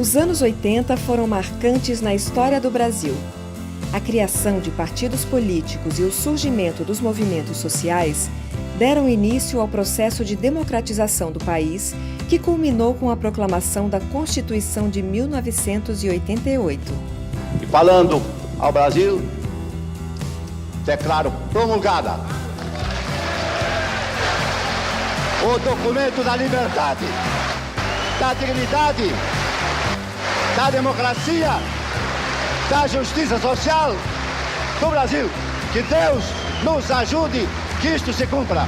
Os anos 80 foram marcantes na história do Brasil. A criação de partidos políticos e o surgimento dos movimentos sociais deram início ao processo de democratização do país, que culminou com a proclamação da Constituição de 1988. E falando ao Brasil, declaro promulgada o documento da liberdade, da dignidade, da democracia, da justiça social do Brasil. Que Deus nos ajude que isto se cumpra.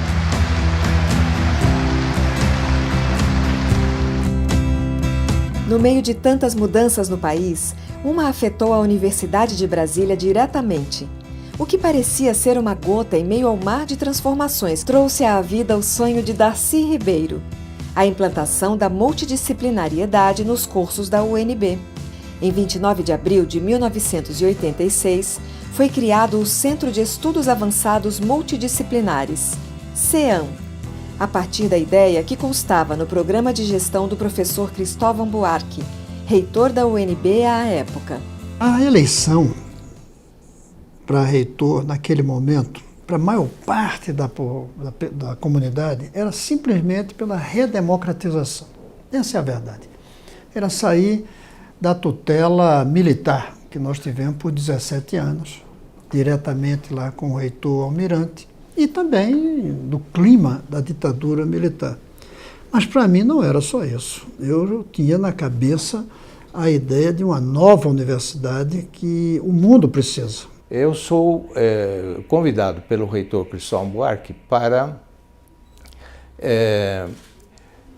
No meio de tantas mudanças no país, uma afetou a Universidade de Brasília diretamente. O que parecia ser uma gota em meio ao mar de transformações trouxe à vida o sonho de Darcy Ribeiro: a implantação da multidisciplinariedade nos cursos da UNB. Em 29 de abril de 1986, foi criado o Centro de Estudos Avançados Multidisciplinares, CEAM, a partir da ideia que constava no programa de gestão do professor Cristóvão Buarque, reitor da UNB à época. A eleição para reitor, naquele momento, para a maior parte da comunidade, era simplesmente pela redemocratização. Essa é a verdade. Era sair da tutela militar, que nós tivemos por 17 anos, diretamente lá com o reitor Almirante, e também do clima da ditadura militar. Mas para mim não era só isso. Eu tinha na cabeça a ideia de uma nova universidade que o mundo precisa. Eu sou convidado pelo reitor Cristóvão Buarque para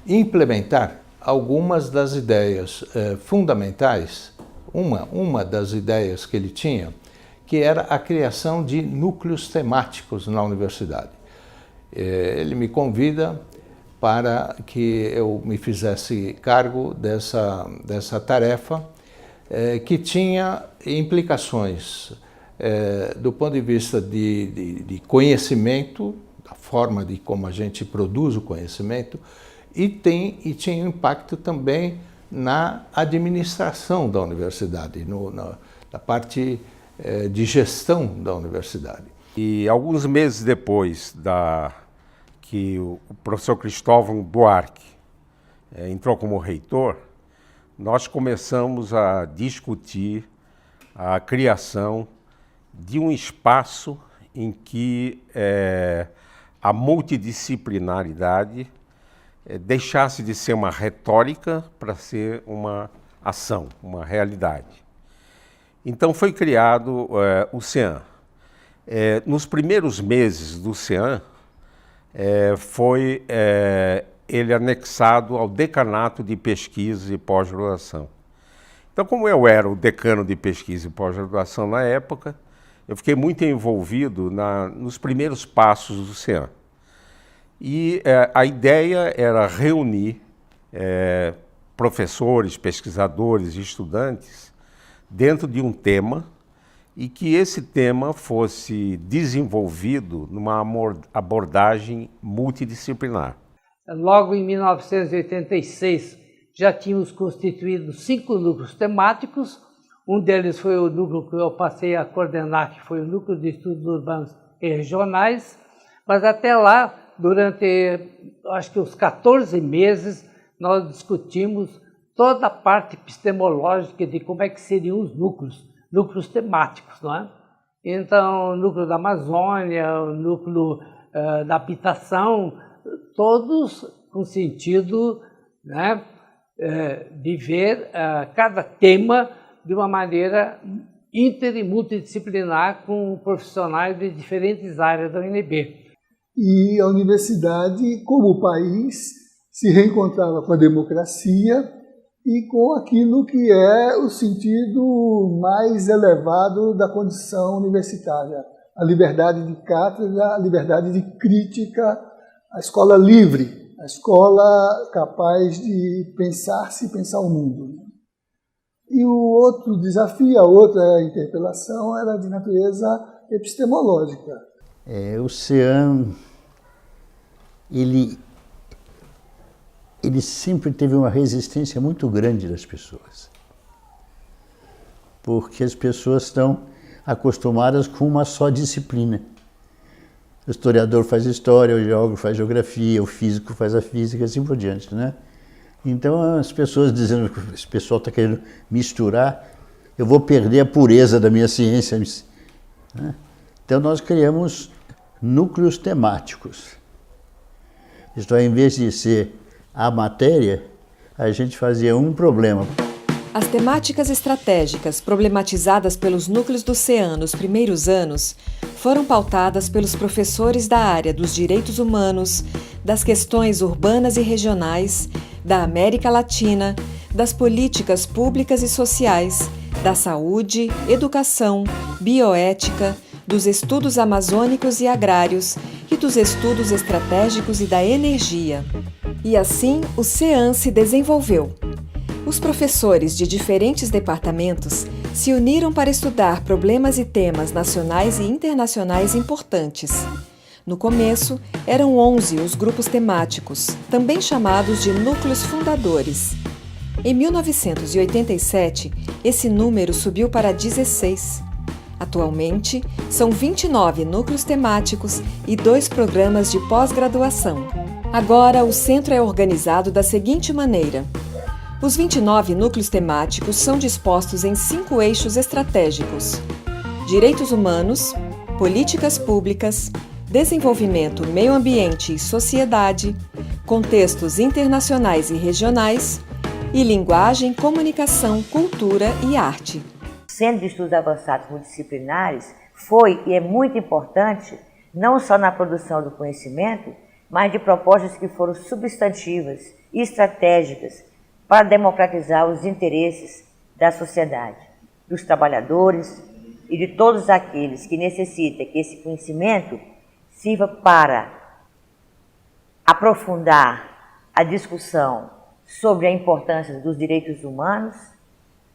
implementar algumas das ideias fundamentais, uma das ideias que ele tinha, que era a criação de núcleos temáticos na universidade. Ele me convida para que eu me fizesse cargo dessa tarefa, que tinha implicações do ponto de vista de conhecimento, da forma de como a gente produz o conhecimento, e tinha impacto também na administração da universidade, na parte de gestão da universidade. E alguns meses depois que o professor Cristóvão Buarque entrou como reitor, nós começamos a discutir a criação de um espaço em que a multidisciplinaridade deixasse de ser uma retórica para ser uma ação, uma realidade. Então foi criado o CEAM. Nos primeiros meses do CEAM, foi ele anexado ao decanato de pesquisa e pós-graduação. Então, como eu era o decano de pesquisa e pós-graduação na época, eu fiquei muito envolvido nos primeiros passos do CEAM. E a ideia era reunir professores, pesquisadores e estudantes dentro de um tema e que esse tema fosse desenvolvido numa abordagem multidisciplinar. Logo em 1986, já tínhamos constituído 5 núcleos temáticos. Um deles foi o núcleo que eu passei a coordenar, que foi o Núcleo de Estudos Urbanos e Regionais, mas até lá, durante, acho que os 14 meses, nós discutimos toda a parte epistemológica de como é que seriam os núcleos temáticos, não é? Então, o núcleo da Amazônia, o núcleo da habitação, todos com sentido, né, de ver cada tema de uma maneira inter e multidisciplinar com profissionais de diferentes áreas da UNB. E a universidade, como país, se reencontrava com a democracia e com aquilo que é o sentido mais elevado da condição universitária. A liberdade de cátedra, a liberdade de crítica, a escola livre, a escola capaz de pensar-se e pensar o mundo. E o outro desafio, a outra interpelação, era de natureza epistemológica. O CEAM, ele sempre teve uma resistência muito grande das pessoas. porque as pessoas estão acostumadas com uma só disciplina. O historiador faz história, o geógrafo faz geografia, o físico faz a física, assim por diante, né? Então as pessoas dizendo que esse pessoal está querendo misturar, eu vou perder a pureza da minha ciência, né? Então nós criamos núcleos temáticos. Isto é, em vez de ser a matéria, a gente fazia um problema. As temáticas estratégicas problematizadas pelos núcleos do CEAN nos primeiros anos foram pautadas pelos professores da área dos direitos humanos, das questões urbanas e regionais, da América Latina, das políticas públicas e sociais, da saúde, educação, bioética, dos estudos amazônicos e agrários e dos estudos estratégicos e da energia. E assim o CEAN se desenvolveu. Os professores de diferentes departamentos se uniram para estudar problemas e temas nacionais e internacionais importantes. No começo, eram 11 os grupos temáticos, também chamados de núcleos fundadores. Em 1987, esse número subiu para 16. Atualmente, são 29 núcleos temáticos e 2 programas de pós-graduação. Agora, o centro é organizado da seguinte maneira: os 29 núcleos temáticos são dispostos em 5 eixos estratégicos: direitos humanos, políticas públicas, desenvolvimento, meio ambiente e sociedade, contextos internacionais e regionais, e linguagem, comunicação, cultura e arte. O Centro de Estudos Avançados Multidisciplinares foi e é muito importante, não só na produção do conhecimento, mas de propostas que foram substantivas e estratégicas para democratizar os interesses da sociedade, dos trabalhadores e de todos aqueles que necessitam que esse conhecimento sirva para aprofundar a discussão sobre a importância dos direitos humanos,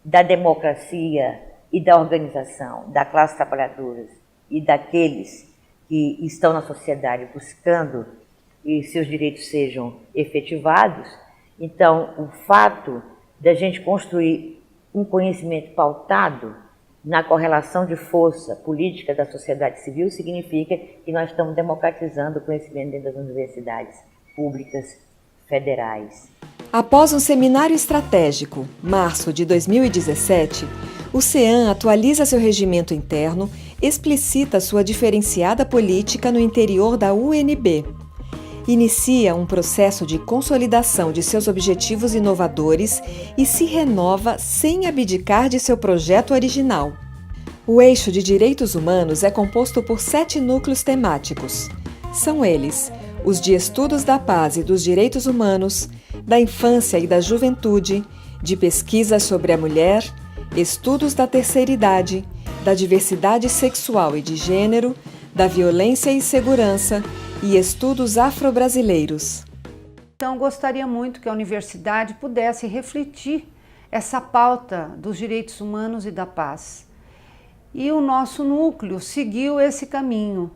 da democracia e da organização da classe trabalhadora e daqueles que estão na sociedade buscando que seus direitos sejam efetivados. Então, o fato de a gente construir um conhecimento pautado na correlação de força política da sociedade civil significa que nós estamos democratizando o conhecimento dentro das universidades públicas federais. Após um seminário estratégico, março de 2017, o CEAN atualiza seu regimento interno, explicita sua diferenciada política no interior da UNB. Inicia um processo de consolidação de seus objetivos inovadores e se renova sem abdicar de seu projeto original. O eixo de direitos humanos é composto por 7 núcleos temáticos. São eles: os de estudos da paz e dos direitos humanos, da infância e da juventude, de pesquisa sobre a mulher, estudos da terceira idade, da diversidade sexual e de gênero, da violência e segurança e estudos afro-brasileiros. Então, gostaria muito que a universidade pudesse refletir essa pauta dos direitos humanos e da paz. E o nosso núcleo seguiu esse caminho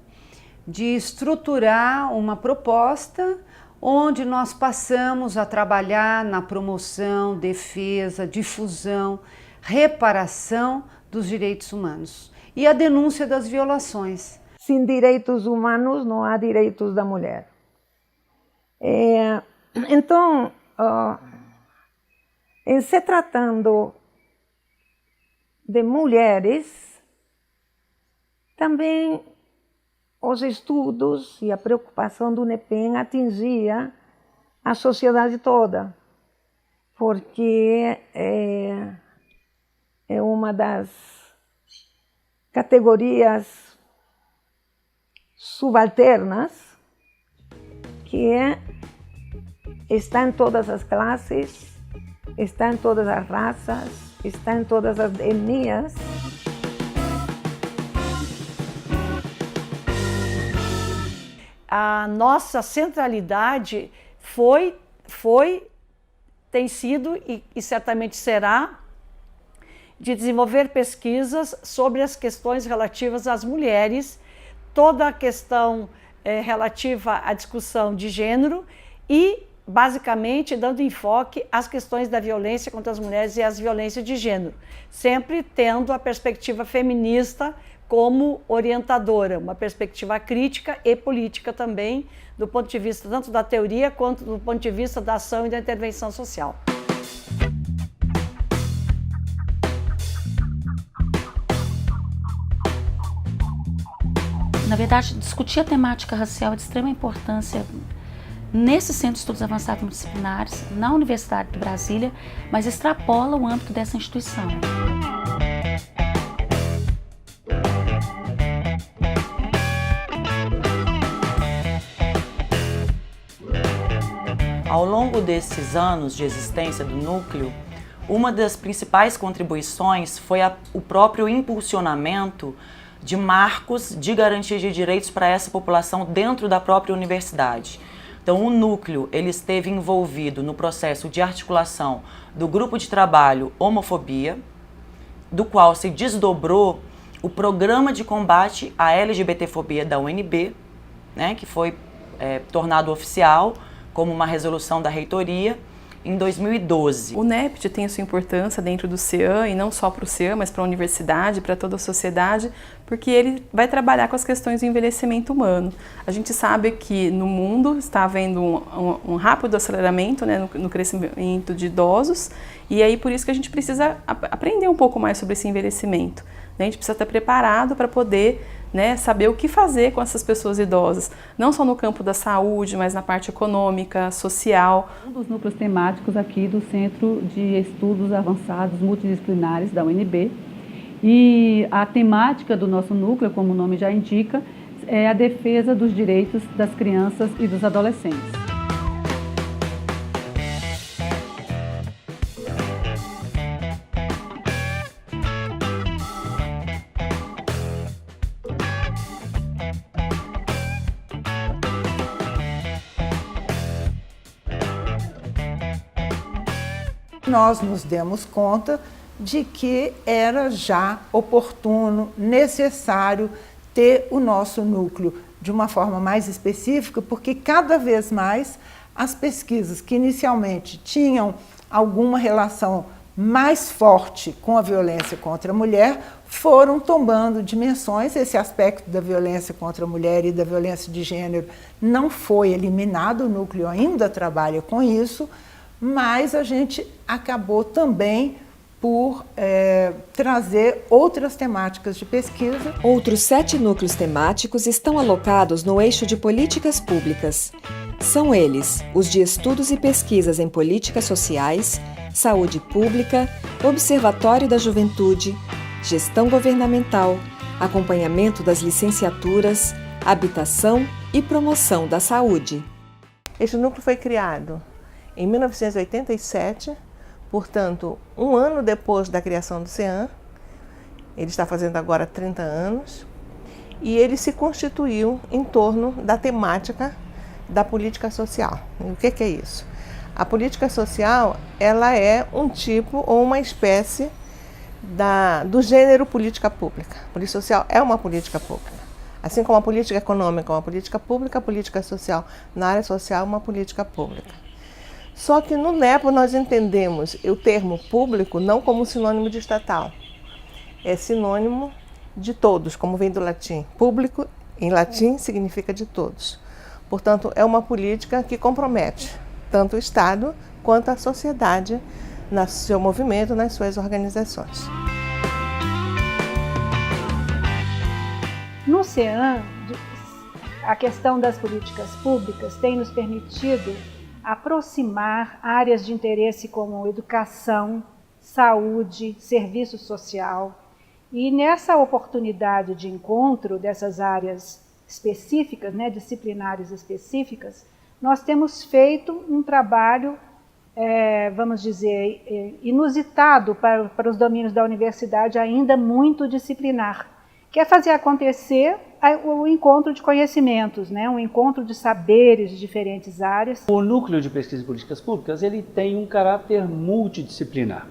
de estruturar uma proposta onde nós passamos a trabalhar na promoção, defesa, difusão, reparação dos direitos humanos e a denúncia das violações. Sem direitos humanos não há direitos da mulher. Então, em se tratando de mulheres, também os estudos e a preocupação do NEPEM atingia a sociedade toda, porque é uma das categorias subalternas que está em todas as classes, está em todas as raças, está em todas as etnias. A nossa centralidade tem sido e certamente será de desenvolver pesquisas sobre as questões relativas às mulheres, toda a questão relativa à discussão de gênero e basicamente dando enfoque às questões da violência contra as mulheres e às violências de gênero, sempre tendo a perspectiva feminista como orientadora, uma perspectiva crítica e política também, do ponto de vista tanto da teoria quanto do ponto de vista da ação e da intervenção social. Na verdade, discutir a temática racial é de extrema importância nesse Centro de Estudos Avançados Multidisciplinares, na Universidade de Brasília, mas extrapola o âmbito dessa instituição. Ao longo desses anos de existência do núcleo, uma das principais contribuições foi o próprio impulsionamento de marcos de garantia de direitos para essa população dentro da própria universidade. Então, o núcleo ele esteve envolvido no processo de articulação do grupo de trabalho Homofobia, do qual se desdobrou o programa de combate à LGBTfobia da UNB, né, que foi tornado oficial como uma resolução da reitoria em 2012. O NEPT tem a sua importância dentro do CEAM, e não só para o CEAM, mas para a universidade, para toda a sociedade, porque ele vai trabalhar com as questões do envelhecimento humano. A gente sabe que no mundo está havendo um rápido aceleramento, né, no crescimento de idosos, e aí por isso que a gente precisa aprender um pouco mais sobre esse envelhecimento. A gente precisa estar preparado para poder, né, saber o que fazer com essas pessoas idosas, não só no campo da saúde, mas na parte econômica, social. Um dos núcleos temáticos aqui do Centro de Estudos Avançados Multidisciplinares da UNB. E a temática do nosso núcleo, como o nome já indica, é a defesa dos direitos das crianças e dos adolescentes. Nós nos demos conta de que era já oportuno, necessário ter o nosso núcleo de uma forma mais específica, porque cada vez mais as pesquisas que inicialmente tinham alguma relação mais forte com a violência contra a mulher foram tomando dimensões. Esse aspecto da violência contra a mulher e da violência de gênero não foi eliminado, o núcleo ainda trabalha com isso, mas a gente acabou também por trazer outras temáticas de pesquisa. Outros 7 núcleos temáticos estão alocados no eixo de políticas públicas. São eles os de estudos e pesquisas em políticas sociais, saúde pública, observatório da juventude, gestão governamental, acompanhamento das licenciaturas, habitação e promoção da saúde. Este núcleo foi criado em 1987, portanto, um ano depois da criação do CEAM. Ele está fazendo agora 30 anos, e ele se constituiu em torno da temática da política social. E o que é isso? A política social, ela é um tipo ou uma espécie do gênero política pública. A política social é uma política pública. Assim como a política econômica é uma política pública, a política social na área social é uma política pública. Só que no NEPO nós entendemos o termo público não como sinônimo de estatal. É sinônimo de todos, como vem do latim. Público, em latim, significa de todos. Portanto, é uma política que compromete tanto o Estado quanto a sociedade no seu movimento, nas suas organizações. No CEAM, a questão das políticas públicas tem nos permitido aproximar áreas de interesse como educação, saúde, serviço social. E nessa oportunidade de encontro dessas áreas específicas, né, disciplinares específicas, nós temos feito um trabalho, vamos dizer, inusitado para os domínios da universidade, ainda muito disciplinar, que é fazer acontecer o encontro de conhecimentos, né? Um encontro de saberes de diferentes áreas. O Núcleo de Pesquisa em Políticas Públicas ele tem um caráter multidisciplinar.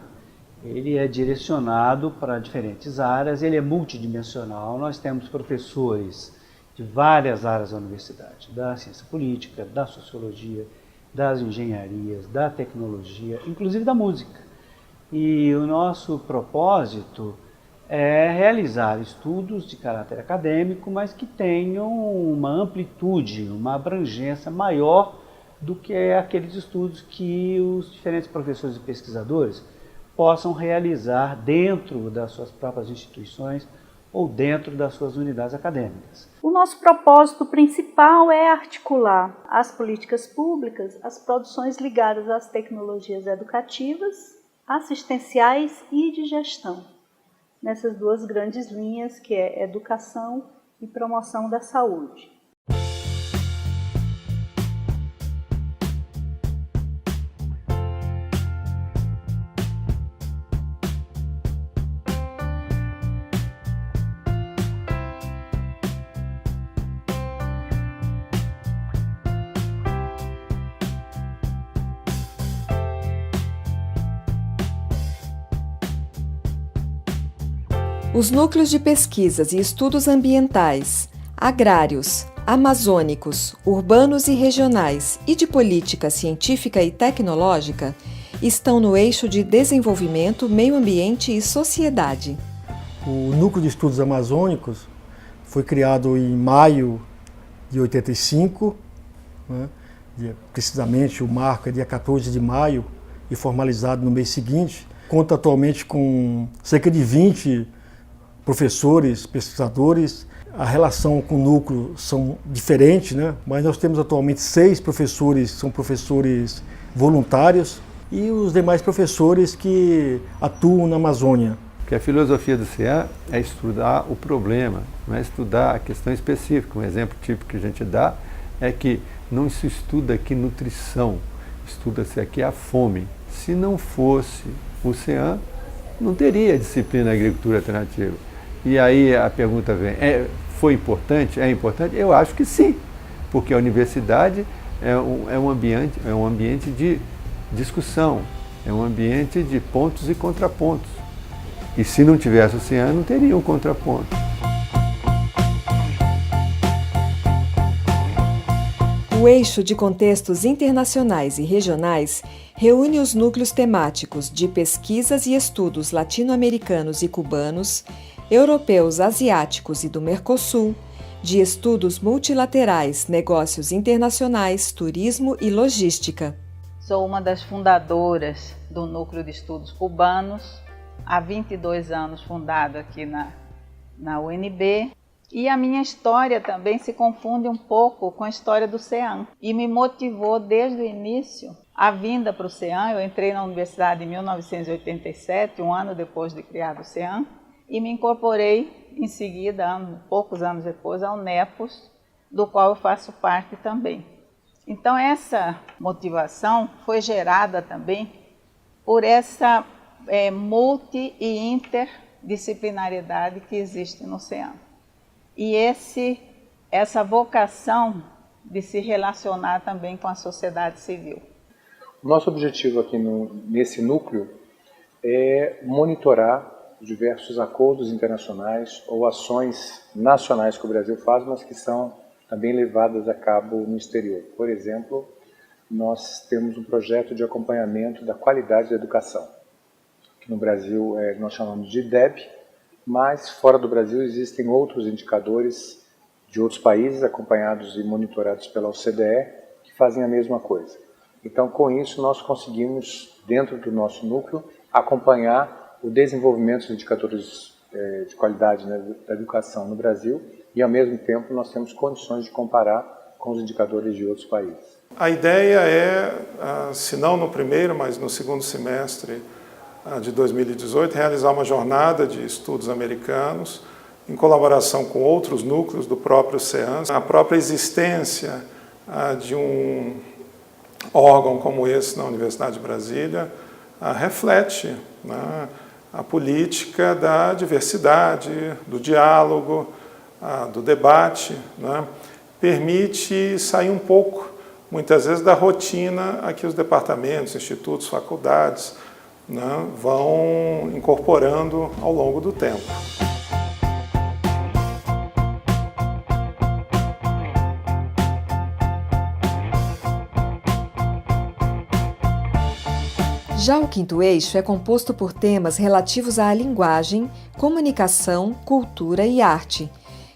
Ele é direcionado para diferentes áreas, ele é multidimensional. Nós temos professores de várias áreas da universidade, da ciência política, da sociologia, das engenharias, da tecnologia, inclusive da música. E o nosso propósito é realizar estudos de caráter acadêmico, mas que tenham uma amplitude, uma abrangência maior do que aqueles estudos que os diferentes professores e pesquisadores possam realizar dentro das suas próprias instituições ou dentro das suas unidades acadêmicas. O nosso propósito principal é articular as políticas públicas, as produções ligadas às tecnologias educativas, assistenciais e de gestão, nessas duas grandes linhas que é educação e promoção da saúde. Os núcleos de pesquisas e estudos ambientais, agrários, amazônicos, urbanos e regionais e de política científica e tecnológica estão no eixo de desenvolvimento, meio ambiente e sociedade. O Núcleo de Estudos Amazônicos foi criado em maio de 85, né? Precisamente o marco é dia 14 de maio e formalizado no mês seguinte. Conta atualmente com cerca de 20 professores, pesquisadores. A relação com o núcleo são diferentes, né? Mas nós temos atualmente 6 professores, são professores voluntários, e os demais professores que atuam na Amazônia. Que a filosofia do CEAN é estudar o problema, não é estudar a questão específica. Um exemplo típico que a gente dá é que não se estuda aqui nutrição, estuda-se aqui a fome. Se não fosse o CEAN, não teria disciplina agricultura alternativa. E aí a pergunta vem, foi importante? É importante? Eu acho que sim, porque a universidade é um ambiente de discussão, é um ambiente de pontos e contrapontos. E se não tivesse o CEAN, não teria um contraponto. O eixo de contextos internacionais e regionais reúne os núcleos temáticos de pesquisas e estudos latino-americanos e cubanos, europeus, asiáticos e do Mercosul, de estudos multilaterais, negócios internacionais, turismo e logística. Sou uma das fundadoras do Núcleo de Estudos Cubanos, há 22 anos fundado aqui na UNB. E a minha história também se confunde um pouco com a história do CEAN. E me motivou desde o início a vinda para o CEAN. Eu entrei na universidade em 1987, um ano depois de criado o CEAN, e me incorporei em seguida, poucos anos depois, ao NEPOS, do qual eu faço parte também. Então essa motivação foi gerada também por essa multi- e interdisciplinariedade que existe no CEAN. E essa vocação de se relacionar também com a sociedade civil. O nosso objetivo aqui nesse núcleo é monitorar os diversos acordos internacionais ou ações nacionais que o Brasil faz, mas que são também levadas a cabo no exterior. Por exemplo, nós temos um projeto de acompanhamento da qualidade da educação, que no Brasil nós chamamos de IDEB, mas fora do Brasil existem outros indicadores de outros países acompanhados e monitorados pela OCDE que fazem a mesma coisa. Então, com isso, nós conseguimos, dentro do nosso núcleo, acompanhar o desenvolvimento dos indicadores de qualidade, né, da educação no Brasil e, ao mesmo tempo, nós temos condições de comparar com os indicadores de outros países. A ideia é, se não no primeiro, mas no segundo semestre de 2018, realizar uma jornada de estudos americanos em colaboração com outros núcleos do próprio CEAN. A própria existência de um órgão como esse na Universidade de Brasília reflete, né, a política da diversidade, do diálogo, do debate, né, permite sair um pouco, muitas vezes, da rotina a que os departamentos, institutos, faculdades, né, vão incorporando ao longo do tempo. Já o quinto eixo é composto por temas relativos à linguagem, comunicação, cultura e arte.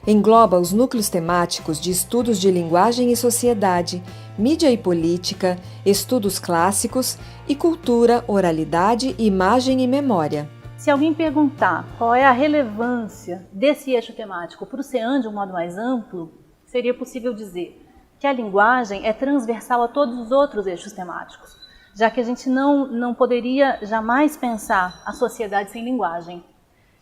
Engloba os núcleos temáticos de estudos de linguagem e sociedade, mídia e política, estudos clássicos e cultura, oralidade, imagem e memória. Se alguém perguntar qual é a relevância desse eixo temático para o CEAN de um modo mais amplo, seria possível dizer que a linguagem é transversal a todos os outros eixos temáticos, já que a gente não poderia jamais pensar a sociedade sem linguagem.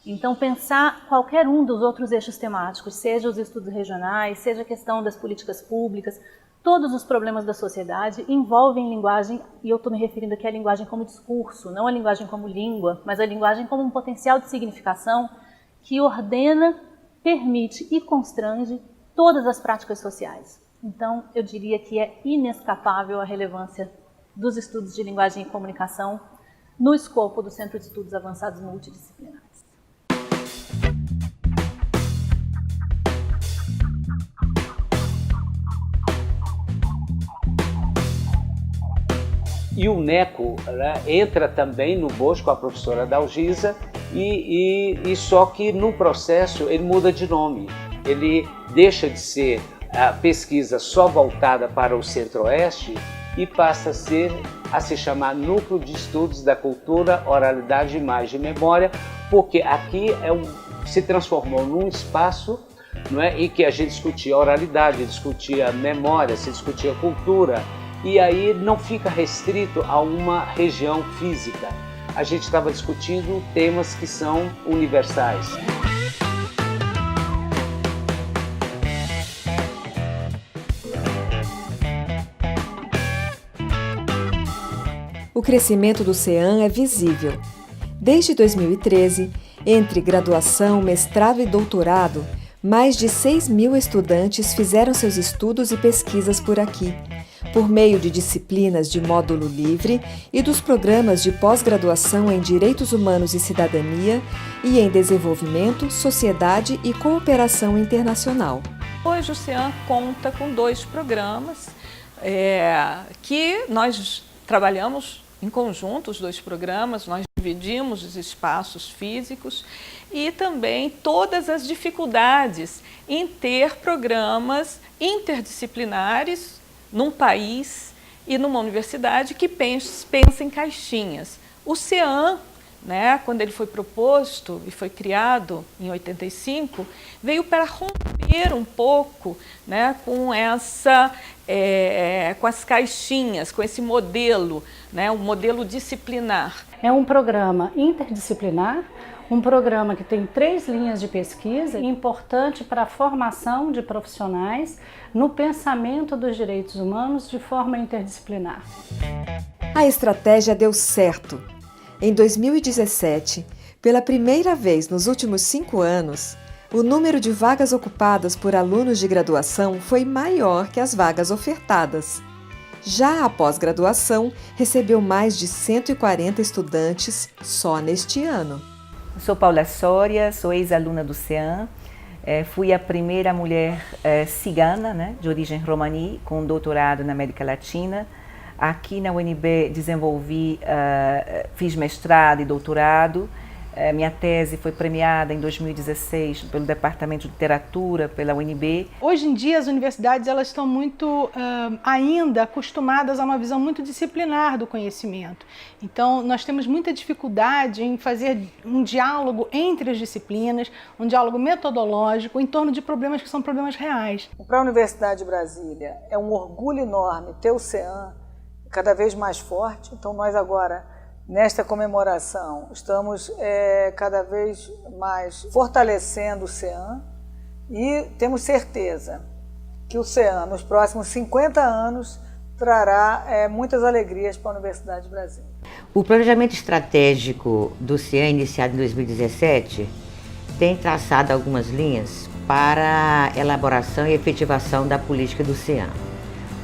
Então, pensar qualquer um dos outros eixos temáticos, seja os estudos regionais, seja a questão das políticas públicas, todos os problemas da sociedade envolvem linguagem, e eu estou me referindo aqui à linguagem como discurso, não à linguagem como língua, mas à linguagem como um potencial de significação que ordena, permite e constrange todas as práticas sociais. Então, eu diria que é inescapável a relevância dos estudos de linguagem e comunicação no escopo do Centro de Estudos Avançados Multidisciplinares. E o NECO, né, entra também no bojo com a professora Dalgisa, e só que no processo ele muda de nome. Ele deixa de ser a pesquisa só voltada para o Centro-Oeste e passa a se chamar Núcleo de Estudos da Cultura, Oralidade, Imagem e Memória, porque aqui se transformou num espaço, não é, em que a gente discutia oralidade, discutia memória, se discutia cultura, e aí não fica restrito a uma região física. A gente estava discutindo temas que são universais. O crescimento do CEAN é visível. Desde 2013, entre graduação, mestrado e doutorado, mais de 6.000 estudantes fizeram seus estudos e pesquisas por aqui, por meio de disciplinas de módulo livre e dos programas de pós-graduação em Direitos Humanos e Cidadania e em Desenvolvimento, Sociedade e Cooperação Internacional. Hoje o CEAN conta com 2 programas que nós trabalhamos em conjunto, os 2 programas, nós dividimos os espaços físicos e também todas as dificuldades em ter programas interdisciplinares num país e numa universidade que pensa em caixinhas. O CEAN, né, quando ele foi proposto e foi criado em 85, veio para romper um pouco, né, com as caixinhas, com esse modelo, né, um modelo disciplinar. É um programa interdisciplinar, um programa que tem 3 linhas de pesquisa, importante para a formação de profissionais no pensamento dos direitos humanos de forma interdisciplinar. A estratégia deu certo. Em 2017, pela primeira vez nos últimos 5 anos, o número de vagas ocupadas por alunos de graduação foi maior que as vagas ofertadas. Já a pós-graduação recebeu mais de 140 estudantes só neste ano. Sou Paula Soria, sou ex-aluna do CEAN, fui a primeira mulher cigana, né, de origem romani, com doutorado na América Latina. Aqui na UNB desenvolvi, fiz mestrado e doutorado. Minha tese foi premiada em 2016 pelo Departamento de Literatura, pela UNB. Hoje em dia as universidades elas estão muito ainda acostumadas a uma visão muito disciplinar do conhecimento. Então nós temos muita dificuldade em fazer um diálogo entre as disciplinas, um diálogo metodológico em torno de problemas que são problemas reais. Para a Universidade de Brasília é um orgulho enorme ter o CEAN cada vez mais forte. Então nós agora, nesta comemoração, estamos cada vez mais fortalecendo o CEAN e temos certeza que o CEAN, nos próximos 50 anos, trará muitas alegrias para a Universidade de Brasília. O planejamento estratégico do CEAN, iniciado em 2017, tem traçado algumas linhas para a elaboração e efetivação da política do CEAN.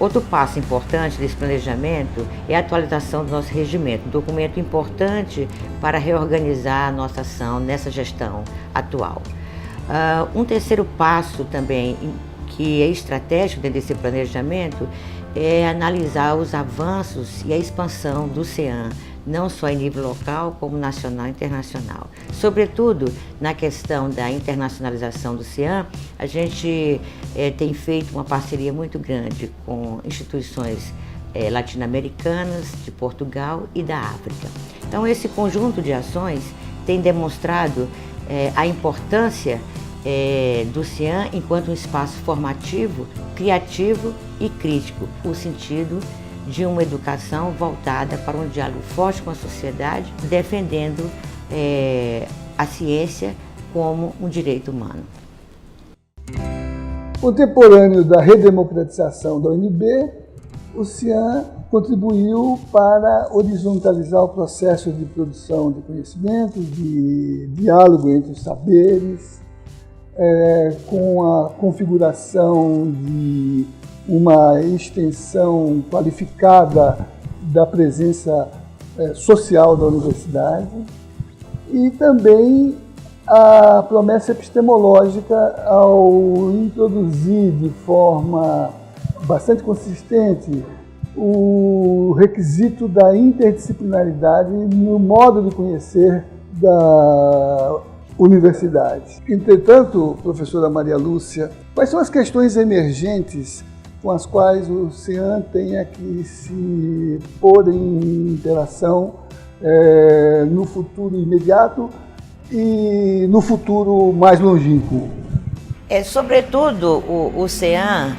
Outro passo importante desse planejamento é a atualização do nosso regimento, um documento importante para reorganizar a nossa ação nessa gestão atual. Um terceiro passo também, que é estratégico dentro desse planejamento, é analisar os avanços e a expansão do CEAN não só em nível local, como nacional e internacional. Sobretudo, na questão da internacionalização do CIAN, a gente tem feito uma parceria muito grande com instituições latino-americanas, de Portugal e da África. Então, esse conjunto de ações tem demonstrado a importância do CIAN enquanto um espaço formativo, criativo e crítico, no sentido de uma educação voltada para um diálogo forte com a sociedade, defendendo a ciência como um direito humano. Contemporâneo da redemocratização da UNB, o CIAN contribuiu para horizontalizar o processo de produção de conhecimento, de diálogo entre os saberes, com a configuração de uma extensão qualificada da presença social da universidade e também a promessa epistemológica ao introduzir de forma bastante consistente o requisito da interdisciplinaridade no modo de conhecer da universidade. Entretanto, professora Maria Lúcia, quais são as questões emergentes com as quais o CIAN tenha que se pôr em interação no futuro imediato e no futuro mais longínquo? Sobretudo, o CIAN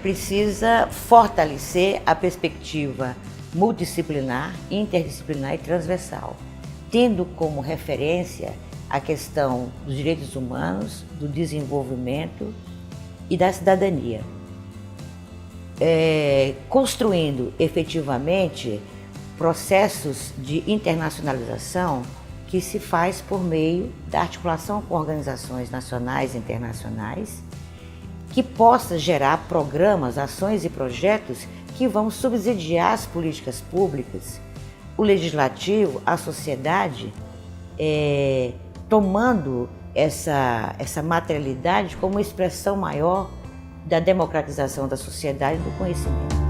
precisa fortalecer a perspectiva multidisciplinar, interdisciplinar e transversal, tendo como referência a questão dos direitos humanos, do desenvolvimento e da cidadania, construindo efetivamente processos de internacionalização que se faz por meio da articulação com organizações nacionais e internacionais, que possa gerar programas, ações e projetos que vão subsidiar as políticas públicas, o legislativo, a sociedade, tomando essa materialidade como uma expressão maior da democratização da sociedade e do conhecimento.